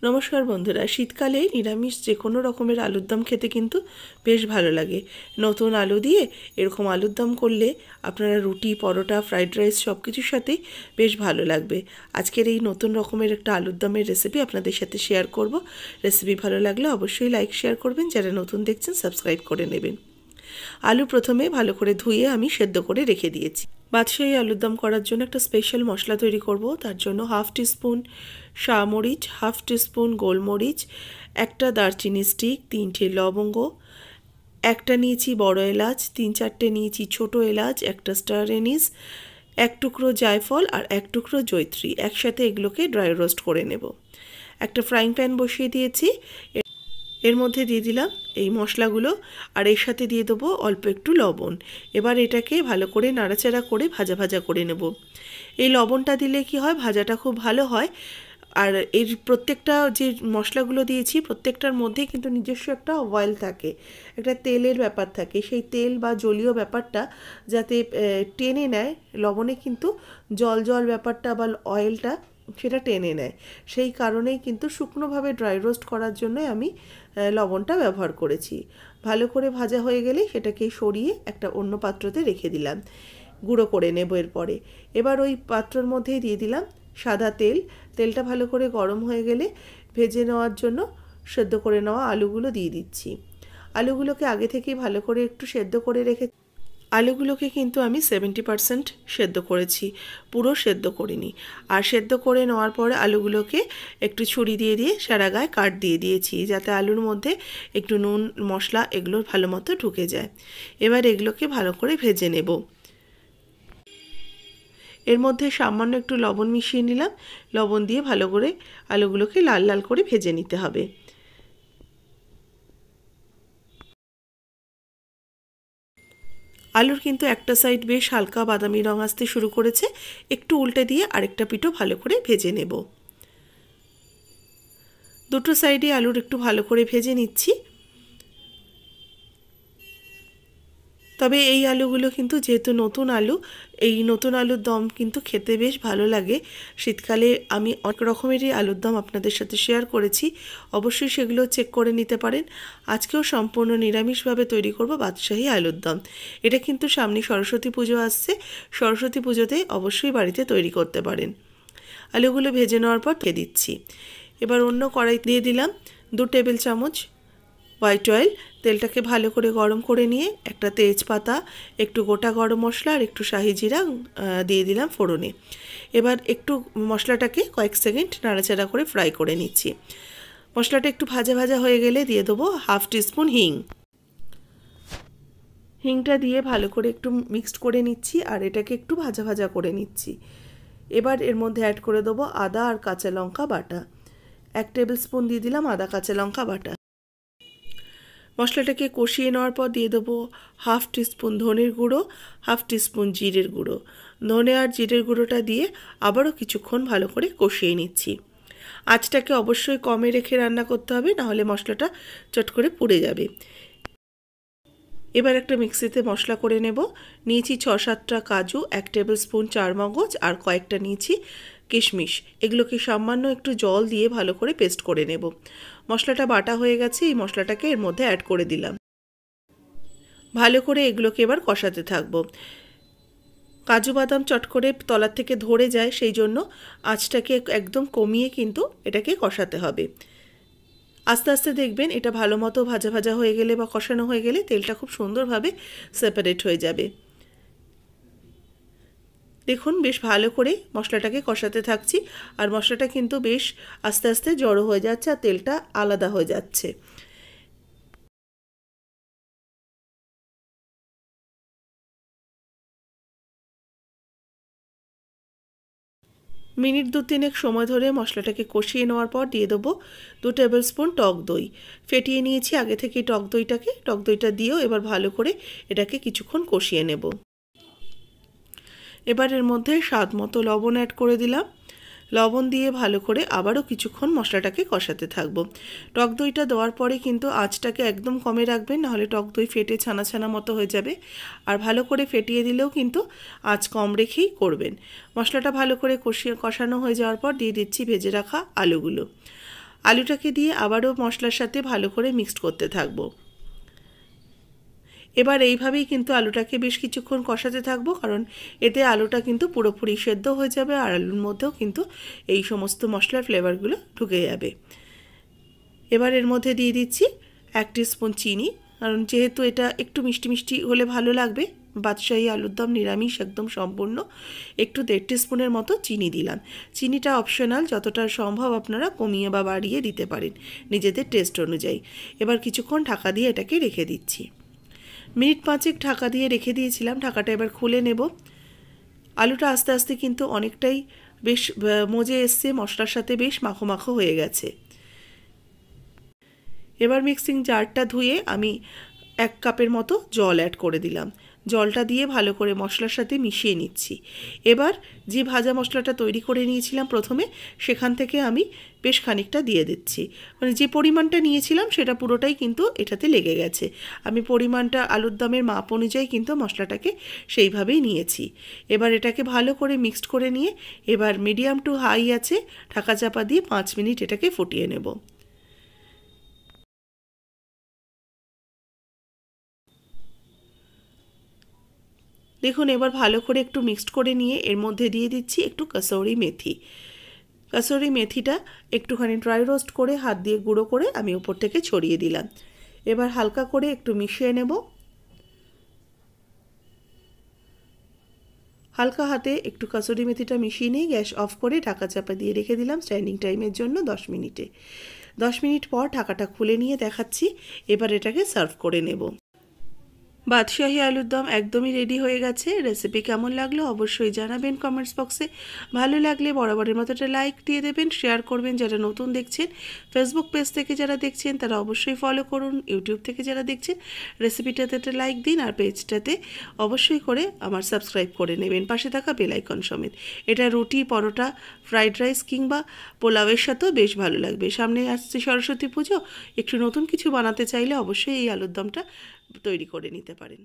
নমস্কার বন্ধুরা, শীতকালে নিরামিষ যে কোনো রকমের আলুর দম খেতে কিন্তু বেশ ভালো লাগে। নতুন আলু দিয়ে এরকম আলুর দম করলে আপনারা রুটি, পরোটা, ফ্রাইড রাইস সব কিছুর সাথেই বেশ ভালো লাগবে। আজকের এই নতুন রকমের একটা আলুর দমের রেসিপি আপনাদের সাথে শেয়ার করব। রেসিপি ভালো লাগলে অবশ্যই লাইক শেয়ার করবেন, যারা নতুন দেখছেন সাবস্ক্রাইব করে নেবেন। আলু প্রথমে ভালো করে ধুয়ে আমি সেদ্ধ করে রেখে দিয়েছি। বাদশাহী আলুর দম করার জন্য একটা স্পেশাল মশলা তৈরি করব। তার জন্য 1/2 টিস্পুন শামরিচ, 1/2 টিস্পুন গোলমরিচ, একটা দারচিনি স্টিক, 3টে লবঙ্গ, একটা নিয়েছি বড় এলাচ, 3-4টে নিয়েছি ছোট এলাচ, একটা স্টার এনিস, এক টুকরো জায়ফল আর এক টুকরো জয়ত্রী। একসাথে এগুলোকে ড্রাই রোস্ট করে নেব। একটা ফ্রাইং প্যান বসিয়ে দিয়েছি, এর মধ্যে দিয়ে দিলাম এই মশলাগুলো আর এর সাথে দিয়ে দেবো অল্প একটু লবণ। এবার এটাকে ভালো করে নাড়াচাড়া করে ভাজা ভাজা করে নেব। এই লবণটা দিলে কি হয়, ভাজাটা খুব ভালো হয়। আর এর প্রত্যেকটা যে মশলাগুলো দিয়েছি প্রত্যেকটার মধ্যে কিন্তু নিজস্ব একটা অয়েল থাকে, একটা তেলের ব্যাপার থাকে। সেই তেল বা জলীয় ব্যাপারটা যাতে টেনে নেয়, লবণে কিন্তু জল জল ব্যাপারটা বা অয়েলটা সেটা টেনে নেয়। সেই কারণেই কিন্তু শুকনোভাবে ড্রাই রোস্ট করার জন্য আমি লবণটা ব্যবহার করেছি। ভালো করে ভাজা হয়ে গেলে সেটাকে সরিয়ে একটা অন্য পাত্রতে রেখে দিলাম, গুঁড়ো করে নেব। এরপরে এবার ওই পাত্রের মধ্যেই দিয়ে দিলাম সাদা তেল। তেলটা ভালো করে গরম হয়ে গেলে ভেজে নেওয়ার জন্য সেদ্ধ করে নেওয়া আলুগুলো দিয়ে দিচ্ছি। আলুগুলোকে আগে থেকেই ভালো করে একটু সেদ্ধ করে রেখে, আলুগুলোকে কিন্তু আমি 70% সেদ্ধ করেছি, পুরো সেদ্ধ করিনি। আর সেদ্ধ করে নেওয়ার পরে আলুগুলোকে একটু ছুরি দিয়ে দিয়ে সারা গায়ে কাট দিয়ে দিয়েছি, যাতে আলুর মধ্যে একটু নুন মশলা এগুলো ভালো মতো ঢুকে যায়। এবার এগুলোকে ভালো করে ভেজে নেব। এর মধ্যে সামান্য একটু লবণ মিশিয়ে নিলাম। লবণ দিয়ে ভালো করে আলুগুলোকে লাল লাল করে ভেজে নিতে হবে। আলুর কিন্তু একটা সাইড বেশ হালকা বাদামি রং আসতে শুরু করেছে, একটু উল্টে দিয়ে আরেকটা পিঠও ভালো করে ভেজে নেব। দুটো সাইডে আলুর একটু ভালো করে ভেজে নিচ্ছি। তবে এই আলুগুলো কিন্তু যেহেতু নতুন আলু, এই নতুন আলুর দম কিন্তু খেতে বেশ ভালো লাগে। শীতকালে আমি অনেক রকমেরই আলুর দম আপনাদের সাথে শেয়ার করেছি, অবশ্যই সেগুলো চেক করে নিতে পারেন। আজকেও সম্পূর্ণ নিরামিষভাবে তৈরি করব বাদশাহী আলুর দম। এটা কিন্তু সামনে সরস্বতী পুজো আসছে, সরস্বতী পুজোতে অবশ্যই বাড়িতে তৈরি করতে পারেন। আলুগুলো ভেজে নেওয়ার পর ঢেকে দিচ্ছি। এবার অন্য কড়াই দিয়ে দিলাম 2 টেবিল চামচ হোয়াইট অয়েল। তেলটাকে ভালো করে গরম করে নিয়ে একটা তেজপাতা, একটু গোটা গরম মশলা আর একটু শাহি জিরা দিয়ে দিলাম ফোড়নে। এবার একটু মশলাটাকে কয়েক সেকেন্ড নাড়াচাড়া করে ফ্রাই করে নিচ্ছি। মশলাটা একটু ভাজা ভাজা হয়ে গেলে দিয়ে দেবো 1/2 টিস্পুন হিং। হিংটা দিয়ে ভালো করে একটু মিক্সড করে নিচ্ছি আর এটাকে একটু ভাজা ভাজা করে নিচ্ছি। এবার এর মধ্যে অ্যাড করে দেবো আদা আর কাঁচা লঙ্কা বাটা। 1 টেবিল স্পুন দিয়ে দিলাম আদা কাঁচা লঙ্কা বাটা। মশলাটাকে কষিয়ে নেওয়ার পর দিয়ে দেবো 1/2 টিস্পুন ধনের গুঁড়ো, 1/2 টিস্পুন জিরের গুঁড়ো। ধনে আর জিরের গুঁড়োটা দিয়ে আবারও কিছুক্ষণ ভালো করে কষিয়ে নিচ্ছি। আঁচটাকে অবশ্যই কমে রেখে রান্না করতে হবে, নাহলে মশলাটা চট করে পুড়ে যাবে। এবার একটা মিক্সিতে মশলা করে নেব। নিয়েছি 6-7টা কাজু, 1 টেবিল স্পুন চারমগজ আর কয়েকটা নিয়েছি কিশমিশ। এগুলোকে সামান্য একটু জল দিয়ে ভালো করে পেস্ট করে নেব। মশলাটা বাটা হয়ে গেছে, এই মশলাটাকে এর মধ্যে অ্যাড করে দিলাম। ভালো করে এগুলোকে এবার কষাতে থাকবো। কাজু বাদাম চট করে তলার থেকে ধরে যায়, সেই জন্য আঁচটাকে একদম কমিয়ে কিন্তু এটাকে কষাতে হবে। আস্তে আস্তে দেখবেন এটা ভালো মতো ভাজা ভাজা হয়ে গেলে বা কষানো হয়ে গেলে তেলটা খুব সুন্দরভাবে সেপারেট হয়ে যাবে। দেখুন বেশ ভালো করে মশলাটাকে কষাতে থাকছি আর মশলাটা কিন্তু বেশ আস্তে আস্তে জড়ো হয়ে যাচ্ছে আর তেলটা আলাদা হয়ে যাচ্ছে। মিনিট 2-3 সময় ধরে মশলাটাকে কষিয়ে নেওয়ার পর দিয়ে দেবো 2 টেবিল স্পুন টক দই। ফেটিয়ে নিয়েছি আগে থেকে টক দইটাকে, টক দইটা দিয়েও এবার ভালো করে এটাকে কিছুক্ষণ কষিয়ে নেব। এবার এর মধ্যে স্বাদ মতো লবণ অ্যাড করে দিলাম। লবণ দিয়ে ভালো করে আবারও কিছুক্ষণ মশলাটাকে কষাতে থাকবো। টক দইটা দেওয়ার পরে কিন্তু আঁচটাকে একদম কমে রাখবেন, নাহলে টক দই ফেটে ছানা ছানা মতো হয়ে যাবে। আর ভালো করে ফেটিয়ে দিলেও কিন্তু আঁচ কম রেখেই করবেন। মশলাটা ভালো করে কষানো হয়ে যাওয়ার পর দিয়ে দিচ্ছি ভেজে রাখা আলুগুলো। আলুটাকে দিয়ে আবারও মশলার সাথে ভালো করে মিক্সড করতে থাকবো। এবার এইভাবেই কিন্তু আলুটাকে বেশ কিছুক্ষণ কষাতে থাকবো, কারণ এতে আলুটা কিন্তু পুরোপুরি সেদ্ধ হয়ে যাবে আর আলুর মধ্যেও কিন্তু এই সমস্ত মশলার ফ্লেভারগুলো ঢুকে যাবে। এবার এর মধ্যে দিয়ে দিচ্ছি 1 টিস্পুন চিনি, কারণ যেহেতু এটা একটু মিষ্টি মিষ্টি হলে ভালো লাগবে। বাদশাহী আলুর দম নিরামিষ একদম সম্পূর্ণ, একটু 1.5 টিস্পুনের মতো চিনি দিলাম। চিনিটা অপশনাল, যতটা সম্ভব আপনারা কমিয়ে বা বাড়িয়ে দিতে পারেন নিজেদের টেস্ট অনুযায়ী। এবার কিছুক্ষণ ঢাকা দিয়ে এটাকে রেখে দিচ্ছি। মিনিট 5 ঢাকা দিয়ে রেখে দিয়েছিলাম, ঢাকাটা এবার খুলে নেব। আলুটা আস্তে আস্তে কিন্তু অনেকটাই বেশ মজে এসছে, মশলার সাথে বেশ মাখো মাখো হয়ে গেছে। এবার মিক্সিং জারটা ধুয়ে আমি 1 কাপের মতো জল অ্যাড করে দিলাম। জলটা দিয়ে ভালো করে মশলার সাথে মিশিয়ে নিচ্ছি। এবার যে ভাজা মশলাটা তৈরি করে নিয়েছিলাম প্রথমে, সেখান থেকে আমি বেশ খানিকটা দিয়ে দিচ্ছি। মানে যে পরিমাণটা নিয়েছিলাম সেটা পুরোটাই কিন্তু এটাতে লেগে গেছে। আমি পরিমাণটা আলুর দমের মাপ অনুযায়ী কিন্তু মশলাটাকে সেইভাবেই নিয়েছি। এবার এটাকে ভালো করে মিক্সড করে নিয়ে এবার মিডিয়াম টু হাই আছে ঢাকা চাপা দিয়ে 5 মিনিট এটাকে ফুটিয়ে নেব। দেখুন এবার ভালো করে একটু মিক্সড করে নিয়ে এর মধ্যে দিয়ে দিচ্ছি একটু কাসুরি মেথি। কাসুরি মেথিটা একটুখানি ড্রাই রোস্ট করে হাত দিয়ে গুঁড়ো করে আমি উপর থেকে ছড়িয়ে দিলাম। এবার হালকা করে একটু মিশিয়ে নেব। হালকা হাতে একটু কাসুরি মেথিটা মিশিয়ে নিয়ে গ্যাস অফ করে ঢাকা চাপা দিয়ে রেখে দিলাম স্ট্যান্ডিং টাইমের জন্য 10 মিনিটে। 10 মিনিট পর ঢাকাটা খুলে নিয়ে দেখাচ্ছি। এবার এটাকে সার্ভ করে নেব। বাদশাহী আলুর দম একদমই রেডি হয়ে গেছে। রেসিপি কেমন লাগলো অবশ্যই জানাবেন কমেন্টস বক্সে। ভালো লাগলে বরাবরের মতো একটা লাইক দিয়ে দেবেন, শেয়ার করবেন যারা নতুন দেখছেন। ফেসবুক পেজ থেকে যারা দেখছেন তারা অবশ্যই ফলো করুন। ইউটিউব থেকে যারা দেখছেন রেসিপিটাতে একটা লাইক দিন, আর পেজটাতে অবশ্যই করে আমার সাবস্ক্রাইব করে নেবেন, পাশে থাকা বেল আইকন সমেত। এটা রুটি, পরোটা, ফ্রাইড রাইস কিংবা পোলাওয়ের সাথেও বেশ ভালো লাগবে। সামনে আসছে সরস্বতী পুজো, একটু নতুন কিছু বানাতে চাইলে অবশ্যই এই আলুর দমটা তৈরি করে নিতে পারেন।